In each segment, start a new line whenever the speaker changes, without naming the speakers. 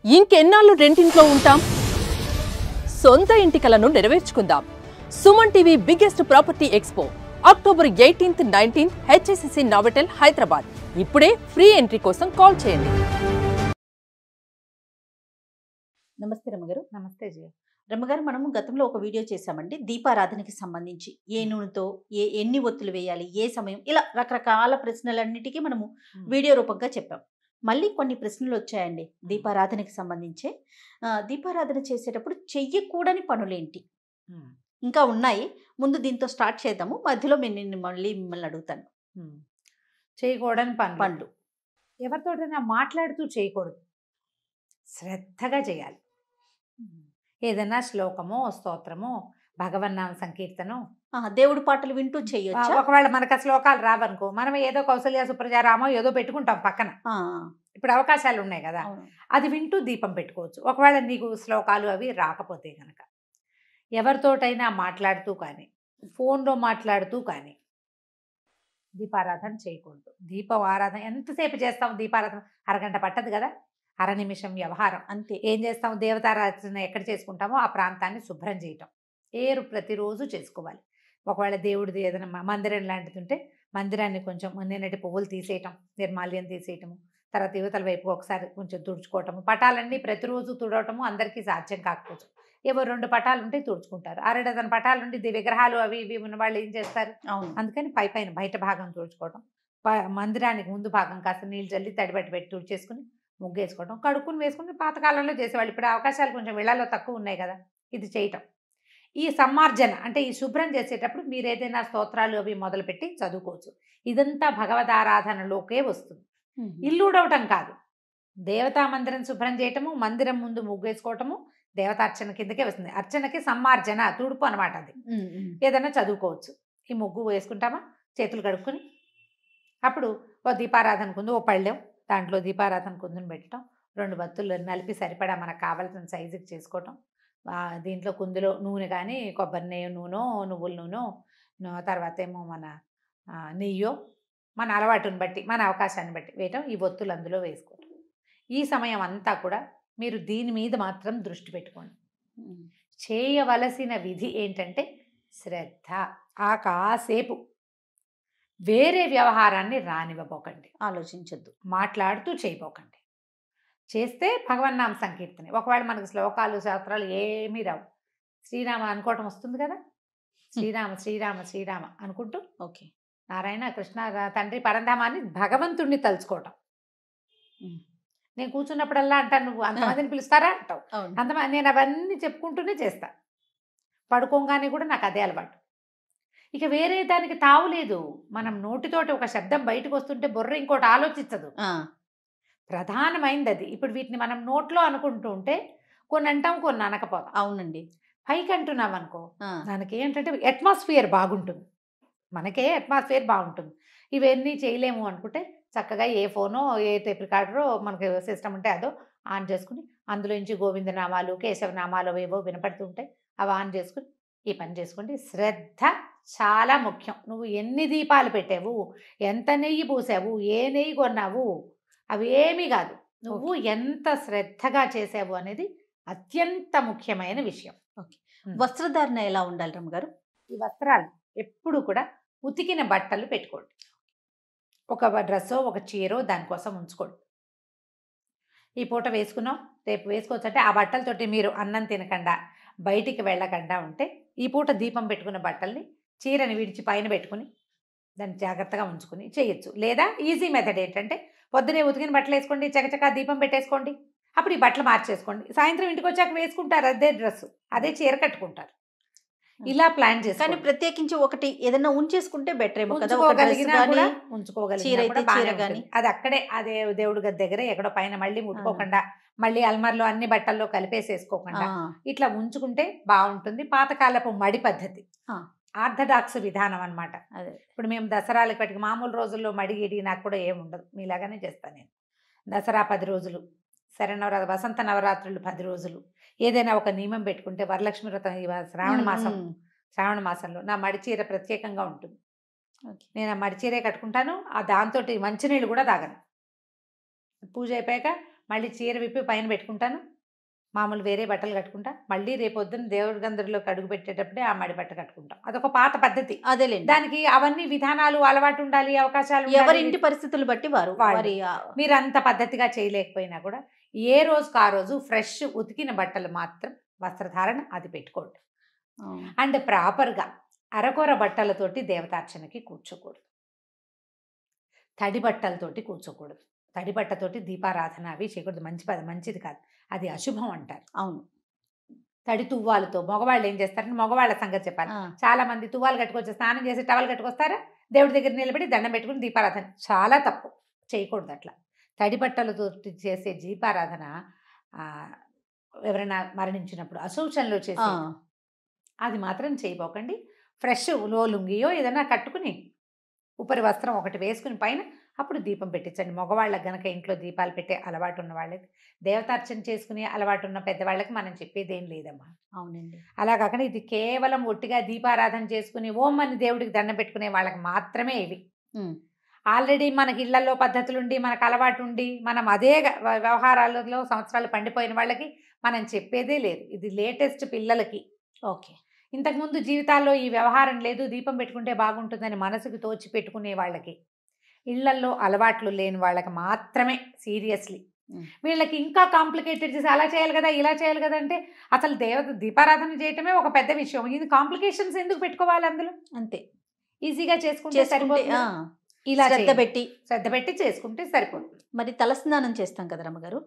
ఇంకెన్నాళ్ళు రెంటింట్లో ఉంటాం? సొంత ఇంటి కలను నెరవేర్చుకుందాం. Suman TV biggest property expo October 18th, 19th HSCC Novotel Hyderabad. ఇప్పుడే ఫ్రీ ఎంట్రీ కోసం కాల్ చేయండి.
నమస్తే రమ్మగారు. నమస్తే జయ. రమ్మగారు, మనము గతంలో ఒక వీడియో చేశామండి దీపారాధనకి సంబంధించి. ఏ నూనెతో ఎన్ని ఒత్తులు వేయాలి, ఏ సమయం, ఇలా రకరకాల ప్రశ్నలన్నిటికీ మనము వీడియో రూపంగా చెప్పాం. మళ్ళీ కొన్ని ప్రశ్నలు వచ్చాయండి దీపారాధనకి సంబంధించే. దీపారాధన చేసేటప్పుడు చెయ్యకూడని పనులేంటి ఇంకా ఉన్నాయి. ముందు దీంతో స్టార్ట్ చేద్దాము, మధ్యలో నేను మళ్ళీ మిమ్మల్ని అడుగుతాను.
చేయకూడని పనులు ఎవరితోటైనా మాట్లాడుతూ చేయకూడదు, శ్రద్ధగా చేయాలి. ఏదైనా శ్లోకమో స్తోత్రమో భగవన్నామ సంకీర్తనం
దేవుడి పాటలు వింటూ చేయొచ్చు.
ఒకవేళ మనకు ఆ శ్లోకాలు రావనుకో, మనం ఏదో కౌసల్య సుప్రజారామో ఏదో పెట్టుకుంటాం పక్కన. ఇప్పుడు అవకాశాలు ఉన్నాయి కదా, అది వింటూ దీపం పెట్టుకోవచ్చు. ఒకవేళ నీకు శ్లోకాలు అవి రాకపోతే కనుక ఎవరితోటైనా మాట్లాడుతూ కానీ ఫోన్లో మాట్లాడుతూ కానీ దీపారాధన చేయకూడదు. దీపం ఆరాధన ఎంతసేపు చేస్తాం? దీపారాధన అరగంట పట్టదు కదా, అర నిమిషం వ్యవహారం అంతే. ఏం చేస్తాం? దేవతారాధన ఎక్కడ చేసుకుంటామో ఆ ప్రాంతాన్ని శుభ్రం చేయటం ప్రతిరోజు చేసుకోవాలి. ఒకవేళ దేవుడిది ఏదైనా మందిరం లాంటిది ఉంటే మందిరాన్ని కొంచెం నిన్నటి పువ్వులు తీసేయటం, నిర్మాల్యం తీసేయటము, తర్వాత యువతల వైపు ఒకసారి కొంచెం తుడుచుకోవటము. పటాలన్నీ ప్రతిరోజు తుడవటము అందరికీ సాధ్యం కాకపోవచ్చు. ఏవో 2 పటాలు ఉంటే తుడుచుకుంటారు. 6 డజన్ పటాలు ఉండి విగ్రహాలు అవి ఇవి ఉన్న వాళ్ళు ఏం చేస్తారు? అందుకని పైన బయట భాగం తుడుచుకోవటం, మందిరానికి ముందు భాగం కాస్త నీళ్ళు చల్లి తడిబట్టి పెట్టి తుడిచేసుకుని ముగ్గేసుకోవడం, కడుక్కుని వేసుకుని పాతకాలంలో చేసేవాళ్ళు. ఇప్పుడు అవకాశాలు కొంచెం వేళల్లో తక్కువ ఉన్నాయి కదా, ఇది చేయటం. ఈ సమ్మార్జన అంటే ఈ శుభ్రం చేసేటప్పుడు మీరు ఏదైనా స్తోత్రాలు అవి మొదలుపెట్టి చదువుకోవచ్చు. ఇదంతా భగవదారాధనలోకే వస్తుంది. ఇల్లు ఉడవటం కాదు, దేవతా మందిరం శుభ్రం చేయటము, మందిరం ముందు ముగ్గేసుకోవటము దేవతార్చన కిందకే వస్తుంది. అర్చనకి సమ్మార్జన, తుడుపు అనమాట. అది ఏదైనా చదువుకోవచ్చు. ఈ ముగ్గు వేసుకుంటామా, చేతులు కడుక్కుని అప్పుడు ఓ దీపారాధన కుందు, ఓ పళ్ళెం, దాంట్లో దీపారాధన కుందుని పెట్టడం, 2 బత్తులు నలిపి సరిపడా మనకు కావాల్సిన సైజుకి చేసుకోవటం. దీంట్లో కుందులో నూనె కానీ కొబ్బరి నూనె, నువ్వుల నూనె, తర్వాత ఏమో మన నెయ్యో, మన అలవాటుని బట్టి మన అవకాశాన్ని బట్టి వేయటం, ఈ ఒత్తులు అందులో వేసుకోవటం. ఈ సమయం అంతా కూడా మీరు దీని మీద మాత్రం దృష్టి పెట్టుకోండి. చేయవలసిన విధి ఏంటంటే శ్రద్ధ. కాసేపు వేరే వ్యవహారాన్ని రానివ్వబోకండి, ఆలోచించద్దు, మాట్లాడుతూ చేయబోకండి. చేస్తే భగవన్నామ సంకీర్తనే. ఒకవేళ మనకు శ్లోకాలు శాస్త్రాలు ఏమీ రావు, శ్రీరామ అనుకోవటం వస్తుంది కదా, శ్రీరామ శ్రీరామ శ్రీరామ అనుకుంటూ
ఓకే
నారాయణ కృష్ణ తండ్రి పరంధామాన్ని భగవంతుణ్ణి తలుచుకోవటం. నేను కూర్చున్నప్పుడల్లా అంటాను, నువ్వు అంతమందిని పిలుస్తారా అంటావు. అంతమంది నేను అవన్నీ చెప్పుకుంటూనే చేస్తా. పడుకోగానే కూడా నాకు అదే అలవాటు. ఇక వేరే దానికి తావులేదు. మనం నోటితోటి ఒక శబ్దం బయటకు వస్తుంటే బుర్ర ఇంకోటి ఆలోచించదు. ప్రధానమైనది అది. ఇప్పుడు వీటిని మనం నోట్లో అనుకుంటూ ఉంటే కొన్ని అంటాం, కొన్ని అనకపోతాం.
అవునండి.
పైకి అంటున్నాం అనుకో, దానికి ఏంటంటే అట్మాస్ఫియర్ బాగుంటుంది, మనకే అట్మాస్ఫియర్ బాగుంటుంది. ఇవన్నీ చేయలేము అనుకుంటే చక్కగా ఏ ఫోనో ఏ టేప్ రికార్డరో మనకి సిస్టమ్ ఉంటే అదో ఆన్ చేసుకుని అందులోంచి గోవిందనామాలు కేశవనామాలు ఏవో వినపడుతూ ఉంటాయి, అవి ఆన్ చేసుకుని ఈ పని చేసుకోండి. శ్రద్ధ చాలా ముఖ్యం. నువ్వు ఎన్ని దీపాలు పెట్టావు, ఎంత నెయ్యి పూసావు, ఏ నెయ్యి కొన్నావు, అవి ఏమీ కాదు, నువ్వు ఎంత శ్రద్ధగా చేసావు అనేది అత్యంత ముఖ్యమైన విషయం.
ఓకే. వస్త్రధారణ ఎలా ఉండాలి రమ్మగారు?
ఈ వస్త్రాలు ఎప్పుడు కూడా ఉతికిన బట్టలు పెట్టుకోండి. ఒక డ్రెస్సో ఒక చీరో దానికోసం ఉంచుకోండి. ఈ పూట వేసుకున్నాం, రేపు వేసుకోవచ్చు అంటే ఆ బట్టలతోటి మీరు అన్నం తినకుండా బయటికి వెళ్ళకుండా ఉంటే ఈ పూట దీపం పెట్టుకున్న బట్టల్ని చీరని విడిచి పైన పెట్టుకుని దాన్ని జాగ్రత్తగా ఉంచుకుని చేయొచ్చు. లేదా ఈజీ మెథడ్ ఏంటంటే పొద్దునే ఉతికిన బట్టలు వేసుకోండి, చకచకా దీపం పెట్టేసుకోండి, అప్పుడు ఈ బట్టలు మార్చేసుకోండి. సాయంత్రం ఇంటికి వచ్చాక వేసుకుంటారు అదే డ్రెస్, అదే చీర కట్టుకుంటారు. ఇలా ప్లాన్ చేసి
కానీ ప్రత్యేకించి ఒకటి ఏదైనా ఉంచేసుకుంటే బెటర్ ఏమో కదా,
ఉంచుకోగలిగిన అది అక్కడే అదే దేవుడి గది దగ్గర ఎక్కడో పైన మళ్ళీ ముట్టుకోకుండా, మళ్ళీ అల్మార్లో అన్ని బట్టల్లో కలిపేసేసుకోకుండా ఇట్లా ఉంచుకుంటే బాగుంటుంది. పాతకాలపు మడి పద్ధతి, ఆర్థడాక్స్ విధానం అనమాట. అదే ఇప్పుడు మేము దసరాలకు పట్టుకు మామూలు రోజుల్లో మడి గిడి నాకు కూడా ఏముండదు, మీలాగానే చేస్తాను నేను. దసరా 10 రోజులు, శరన్నవరాత్రి వసంత నవరాత్రులు 10 రోజులు, ఏదైనా ఒక నియమం పెట్టుకుంటే, వరలక్ష్మి వ్రతం శ్రావణ మాసంలో నా మడిచీర ప్రత్యేకంగా ఉంటుంది. నేను ఆ మడిచీరే కట్టుకుంటాను. దాంతో మంచినీళ్ళు కూడా తాగను. పూజ అయిపోయాక మళ్ళీ చీర విప్పి పైన పెట్టుకుంటాను, మామూలు వేరే బట్టలు కట్టుకుంటా, మళ్ళీ రేపొద్దున దేవుడి గందరిలోకి అడుగు పెట్టేటప్పుడే ఆ మడి బట్ట కట్టుకుంటాం. అదొక పాత పద్ధతి.
అదేలేండి.
దానికి అవన్నీ విధానాలు, అలవాటు ఉండాలి, అవకాశాలు ఉండాలి.
ఎవరి ఇంటి పరిస్థితులు బట్టి వారు వారి
మీరు అంత పద్ధతిగా చేయలేకపోయినా కూడా ఏ రోజుకు ఆ రోజు ఫ్రెష్ ఉతికిన బట్టలు మాత్రం వస్త్రధారణ అది పెట్టుకోండి. అండ్ ప్రాపర్గా అరకొర బట్టలతోటి దేవతార్చనకి కూర్చోకూడదు, తడి బట్టలతోటి కూర్చోకూడదు. తడి బట్టతోటి దీపారాధన అవి చేయకూడదు, మంచిది కాదు, అది అశుభం అంటారు.
అవును.
తడి తువ్వాలతో మగవాళ్ళు ఏం చేస్తారంటే, మగవాళ్ళ సంగతి చెప్పాలి. చాలా మంది తువ్వాలు కట్టుకొచ్చి స్నానం చేసి టవల్ కట్టుకొస్తారా, దేవుడి దగ్గర నిలబడి దండం పెట్టుకుని దీపారాధన, చాలా తప్పు, చేయకూడదు అట్లా. తడి బట్టలతో చేసే దీపారాధన ఎవరైనా మరణించినప్పుడు అశౌచంలో చేసే అది మాత్రం చేయబోకండి. ఫ్రెష్ లుంగియో ఏదైనా కట్టుకుని ఉపరి వస్త్రం ఒకటి వేసుకుని పైన అప్పుడు దీపం పెట్టించండి. మగవాళ్ళకి గనక ఇంట్లో దీపాలు పెట్టే అలవాటు ఉన్న వాళ్ళకి, దేవతార్చన చేసుకునే అలవాటు ఉన్న పెద్దవాళ్ళకి మనం చెప్పేది ఏం లేదమ్మా.
అవునండి.
అలా కాకుండా ఇది కేవలం ఒట్టిగా దీపారాధన చేసుకుని ఓం అని దేవుడికి దండం పెట్టుకునే వాళ్ళకి మాత్రమే ఇవి. ఆల్రెడీ మనకి ఇళ్లలో పద్ధతులుండి, మనకు అలవాటు ఉండి, మనం అదే వ్యవహారాలలో సంవత్సరాలు పండిపోయిన వాళ్ళకి మనం చెప్పేదే లేదు. ఇది లేటెస్ట్ పిల్లలకి.
ఓకే.
ఇంతకుముందు జీవితాల్లో ఈ వ్యవహారం లేదు, దీపం పెట్టుకుంటే బాగుంటుందని మనసుకు తోచి పెట్టుకునే వాళ్ళకి, ఇళ్లల్లో అలవాట్లు లేని వాళ్ళకి మాత్రమే సీరియస్లీ. వీళ్ళకి ఇంకా కాంప్లికేటెడ్ చేసి అలా చేయాలి కదా, ఇలా చేయాలి కదా అంటే అసలు దీపారాధన చేయటమే ఒక పెద్ద విషయం. ఇది కాంప్లికేషన్స్ ఎందుకు పెట్టుకోవాలి అందులో? అంతే, ఈజీగా చేసుకుంటే సరిపోతుంది. ఇలా శ్రద్ధ పెట్టి చేసుకుంటే సరిపోతుంది.
మరి తలస్నానం చేస్తాం కదా రమ్మగారు,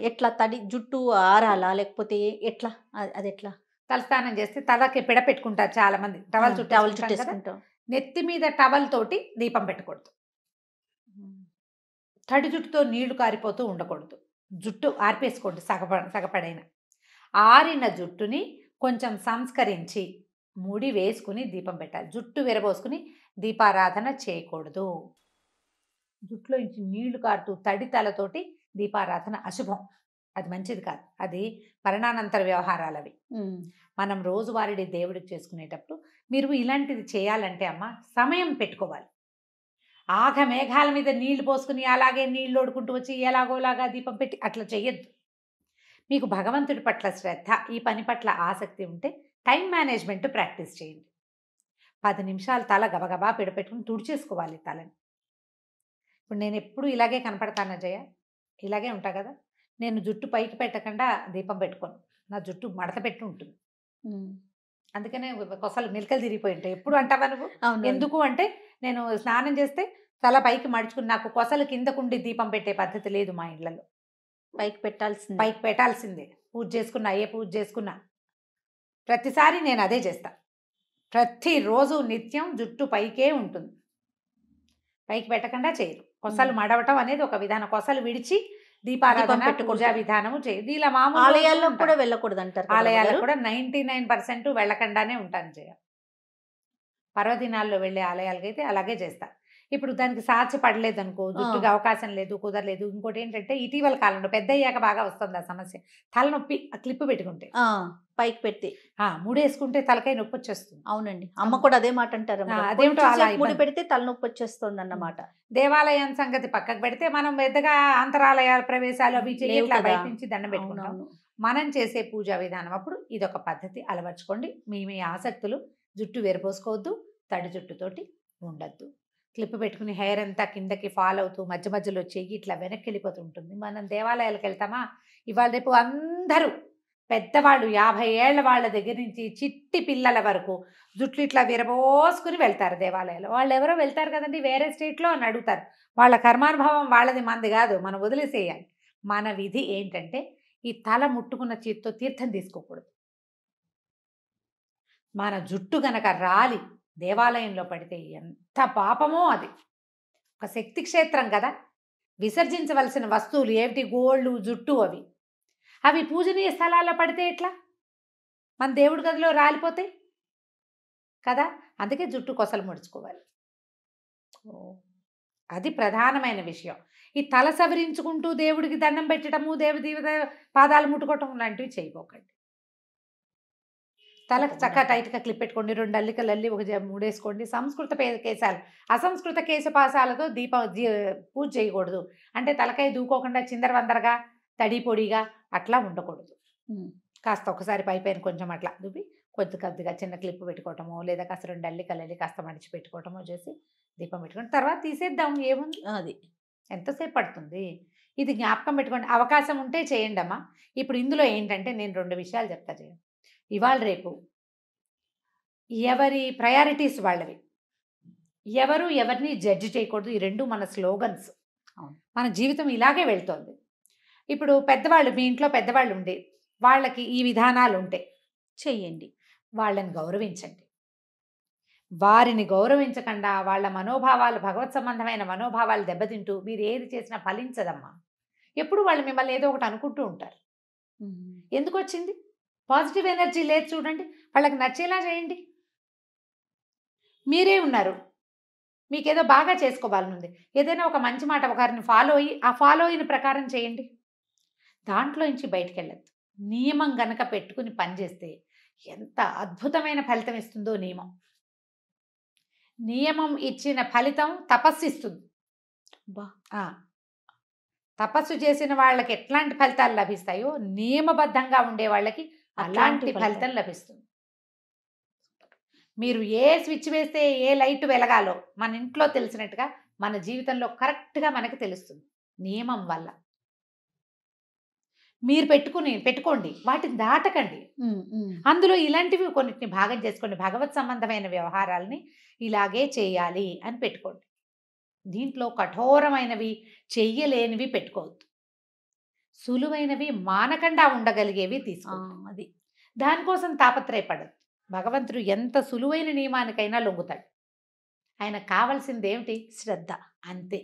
ఎట్లా? తడి జుట్టు ఆరాలా లేకపోతే ఎట్లా? అది ఎట్లా?
తలస్నానం చేస్తే తలకి పిడ పెట్టుకుంటారు చాలా మంది, టవల్ చుట్టేసుకుంటాం. నెత్తి మీద టవల్ తోటి దీపం పెట్టకూడదు, తడి జుట్టుతో నీళ్లు కారిపోతూ ఉండకూడదు. జుట్టు ఆర్పేసుకోండి, సగపడైన ఆరిన జుట్టుని కొంచెం సంస్కరించి ముడి వేసుకుని దీపం పెట్టాలి. జుట్టు విరబోసుకుని దీపారాధన చేయకూడదు. జుట్టులో నుంచి నీళ్లు కారుతూ తడి తలతోటి దీపారాధన అశుభం, అది మంచిది కాదు. అది మరణానంతర వ్యవహారాలు అవి. మనం రోజువారీ దేవుడికి చేసుకునేటప్పుడు మీరు ఇలాంటిది చేయాలంటే అమ్మ సమయం పెట్టుకోవాలి. ఆఘ మేఘాల మీద నీళ్లు పోసుకుని అలాగే నీళ్ళు ఓడుకుంటూ వచ్చి ఎలాగోలాగా దీపం పెట్టి అట్లా చేయొద్దు. మీకు భగవంతుడి పట్ల శ్రద్ధ, ఈ పని పట్ల ఆసక్తి ఉంటే టైం మేనేజ్మెంట్ ప్రాక్టీస్ చేయండి. 10 నిమిషాలు తల గబగబా పెట్టుకుని తుడిచేసుకోవాలి తలని. ఇప్పుడు నేను ఎప్పుడు ఇలాగే కనపడతాను జయ, ఇలాగే ఉంటా కదా. నేను జుట్టు పైకి పెట్టకుండా దీపం పెట్టుకోను, నా జుట్టు మడత పెట్టి ఉంటుంది. అందుకనే కొసలు మెలికలు తిరిగిపోయి ఉంటాయి. ఎప్పుడు అంటావా నువ్వు? ఎందుకు అంటే నేను స్నానం చేస్తే తల పైకి మడుచుకుని, నాకు కొసలు కిందకుండి దీపం పెట్టే పద్ధతి లేదు మా ఇళ్లలో. పైకి పెట్టాల్సిందే. పూజ చేసుకున్నా, ఏ పూజ చేసుకున్నా ప్రతిసారి నేను అదే చేస్తా. ప్రతిరోజు నిత్యం జుట్టు పైకే ఉంటుంది, పైకి పెట్టకుండా చేయరు. కొసలు మడవటం అనేది ఒక విధానం. కొసలు విడిచి దీపారాధన పూజా విధానము చేయదు. ఇలా మామూలు
ఆలయాల్లో కూడా వెళ్ళకూడదు అంటారు.
ఆలయాల్లో కూడా 99% వెళ్ళకుండానే ఉంటాను జయ. పర్వదినాల్లో వెళ్ళే ఆలయాలకైతే అలాగే చేస్తా. ఇప్పుడు దానికి సాధ్యపడలేదు అనుకో, జుట్టుకి అవకాశం లేదు, కుదరలేదు. ఇంకోటి ఏంటంటే ఇటీవల కాలంలో పెద్ద అయ్యాక బాగా వస్తుంది ఆ సమస్య, తలనొప్పి. ఆ క్లిప్ పెట్టుకుంటే పైకి పెట్టి ముడేసుకుంటే తలకాయ నొప్పి వచ్చేస్తుంది.
అవునండి, అమ్మ కూడా అదే మాట అంటారు.
అదేమిటో అలా
ముడి పెడితే తలనొప్పి వచ్చేస్తుంది అన్నమాట.
దేవాలయం సంగతి పక్కకు పెడితే మనం పెద్దగా అంతరాలయాల ప్రవేశాలు అవి చేయట్లా, బయట నుంచి దండం పెట్టుకుంటాం. మనం చేసే పూజా విధానం అప్పుడు ఇదొక పద్ధతి అలవర్చుకోండి. మీ ఆసక్తులు జుట్టు వెరపోసుకోవద్దు, తడి జుట్టుతోటి ఉండద్దు. క్లిప్ పెట్టుకుని హెయిర్ అంతా కిందకి ఫాల్ అవుతూ మధ్య మధ్యలో చెయ్యి ఇట్లా వెనక్కి వెళ్ళిపోతూ ఉంటుంది. మనం దేవాలయాలకు వెళ్తామా, ఇవాళ రేపు అందరూ పెద్దవాళ్ళు 50 ఏళ్ల వాళ్ళ దగ్గర నుంచి చిట్టి పిల్లల వరకు జుట్లు ఇట్లా విరబోసుకుని వెళ్తారు దేవాలయాలు. వాళ్ళు ఎవరో వెళ్తారు కదండి వేరే స్టేట్లో అని అడుగుతారు. వాళ్ళ కర్మానుభవం వాళ్ళది, మంది కాదు, మనం వదిలేసేయాలి. మన విధి ఏంటంటే ఈ తల ముట్టుకున్న చేతితో తీర్థం తీసుకోకూడదు. మన జుట్టు గనక రాలి దేవాలయంలో పడితే ఎంత పాపమో. అది ఒక శక్తి క్షేత్రం కదా, విసర్జించవలసిన వస్తువులు ఏమిటి, గోళ్ళు, జుట్టు, అవి పూజనీయ స్థలాల్లో పడితే ఎట్లా? మన దేవుడి గదిలో రాలిపోతాయి కదా. అందుకే జుట్టు కొసలు ముడుచుకోవాలి, అది ప్రధానమైన విషయం. ఈ తల సవరించుకుంటూ దేవుడికి దండం పెట్టడము, దేవదేవత పాదాలు ముట్టుకోవటం లాంటివి చేయబోకండి. తలకు చక్కగా టైట్గా క్లిప్ పెట్టుకోండి, 2 అల్లికలు అల్లి ఒక మూడేసుకోండి. సంస్కృత కేశాలు, అసంస్కృత కేశపాసాలతో పూజ చేయకూడదు. అంటే తలకాయ దూకోకుండా చిందరవందరగా తడి పొడిగా అట్లా ఉండకూడదు. కాస్త ఒకసారి పైపైన కొంచెం అట్లా దువ్వి కొద్దిగా చిన్న క్లిప్ పెట్టుకోవటమో, లేదా కాస్త 2 అల్లికలు అల్లి కాస్త మడిచి పెట్టుకోవటమో చేసి దీపం పెట్టుకోండి. తర్వాత తీసేద్దాం, ఏముంది,
అది
ఎంతసేపు పడుతుంది. ఇది జ్ఞాపకం పెట్టుకోండి. అవకాశం ఉంటే చేయండి అమ్మా. ఇప్పుడు ఇందులో ఏంటంటే నేను 2 విషయాలు చెప్తా చేయండి. ఇవాళ రేపు ఎవరి ప్రయారిటీస్ వాళ్ళవి, ఎవరు ఎవరిని జడ్జి చేయకూడదు. ఈ 2 మన స్లోగన్స్. మన జీవితం ఇలాగే వెళ్తోంది. ఇప్పుడు పెద్దవాళ్ళు, మీ ఇంట్లో పెద్దవాళ్ళు ఉండి వాళ్ళకి ఈ విధానాలు ఉంటాయి, చెయ్యండి. వాళ్ళని గౌరవించండి. వారిని గౌరవించకుండా వాళ్ళ మనోభావాలు, భగవత్ సంబంధమైన మనోభావాలు దెబ్బతింటూ మీరు ఏది చేసినా ఫలించదమ్మా. ఎప్పుడు వాళ్ళు మిమ్మల్ని ఏదో ఒకటి అనుకుంటూ ఉంటారు. ఎందుకు వచ్చింది? పాజిటివ్ ఎనర్జీ లేదు చూడండి. వాళ్ళకి నచ్చేలా చేయండి. మీరే ఉన్నారు, మీకేదో బాగా చేసుకోవాలని ఉంది, ఏదైనా ఒక మంచి మాట ఒకరిని ఫాలో అయ్యి ఆ ఫాలో అయిన ప్రకారం చేయండి. దాంట్లో నుంచి బయటికి వెళ్ళద్దు. నియమం గనక పెట్టుకుని పనిచేస్తే ఎంత అద్భుతమైన ఫలితం ఇస్తుందో నియమం. నియమం ఇచ్చిన ఫలితం తపస్సు ఇస్తుంది. తపస్సు చేసిన వాళ్ళకి ఎట్లాంటి ఫలితాలు లభిస్తాయో నియమబద్ధంగా ఉండే వాళ్ళకి అలాంటి ఫలితం లభిస్తుంది. మీరు ఏ స్విచ్ వేస్తే ఏ లైట్ వెలగాలో మన ఇంట్లో తెలిసినట్టుగా మన జీవితంలో కరెక్ట్గా మనకి తెలుస్తుంది నియమం వల్ల. మీరు పెట్టుకోండి, వాటిని దాటకండి. అందులో ఇలాంటివి కొన్నిటిని భాగం చేసుకోండి. భగవత్ సంబంధమైన వ్యవహారాలని ఇలాగే చేయాలి అని పెట్టుకోండి. దీంట్లో కఠోరమైనవి చెయ్యలేనివి పెట్టుకోవద్దు. సులువైనవి మానకుండా ఉండగలిగేవి తీసుకోండి. అది దానికోసం తాపత్రయపడద్దు. భగవంతుడు ఎంత సులువైన నియమానికైనా లొంగుతాడు. ఆయనకు కావాల్సింది ఏమిటి? శ్రద్ధ, అంతే.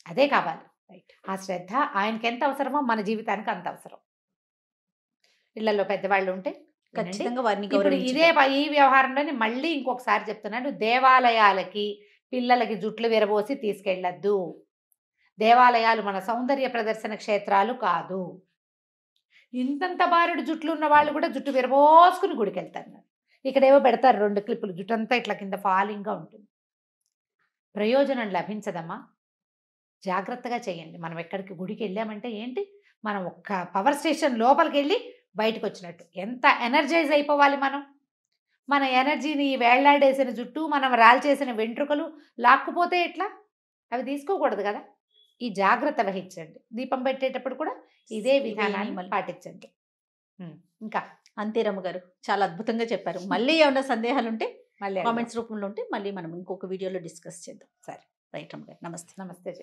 అదే కావాలి. ఆ శ్రద్ధ ఆయనకి ఎంత అవసరమో మన జీవితానికి అంత అవసరం. ఇళ్లలో పెద్దవాళ్ళు ఉంటే
ఖచ్చితంగా వారిని
ఇప్పుడు ఈ వ్యవహారంలోని మళ్ళీ ఇంకొకసారి చెప్తున్నాను, దేవాలయాలకి పిల్లలకి జుట్లు విరబోసి తీసుకెళ్ళద్దు. దేవాలయాలు మన సౌందర్య ప్రదర్శన క్షేత్రాలు కాదు. ఇంతంత బారుడు జుట్లు ఉన్న వాళ్ళు కూడా జుట్టు విరబోసుకుని గుడికి వెళ్తారు. ఇక్కడేవో పెడతారు 2 క్లిప్పులు, జుట్టు అంతా ఇట్లా కింద ఫాలింగ్గా ఉంటుంది. ప్రయోజనం లభించదమ్మా. జాగ్రత్తగా చేయండి. మనం ఎక్కడికి గుడికి వెళ్ళామంటే ఏంటి, మనం ఒక్క పవర్ స్టేషన్ లోపలికి వెళ్ళి బయటకు వచ్చినట్టు. ఎంత ఎనర్జైజ్ అయిపోవాలి మనం. మన ఎనర్జీని వేళ్లాడేసిన జుట్టు, మనం రాల్చేసిన వెంట్రుకలు లాక్కుపోతే ఎట్లా? అవి తీసుకోకూడదు కదా. ఈ జాగ్రత్త వహించండి. దీపం పెట్టేటప్పుడు కూడా ఇదే విధానాన్ని పాటించండి. ఇంకా
అంతే రమ్మగారు, చాలా అద్భుతంగా చెప్పారు. మళ్ళీ ఏమైనా సందేహాలు ఉంటే మళ్ళీ కామెంట్స్ రూపంలో ఉంటే మళ్ళీ మనం ఇంకొక వీడియోలో డిస్కస్ చేద్దాం. సరే, రైట్ రమ్మగారు, నమస్తే.
నమస్తే.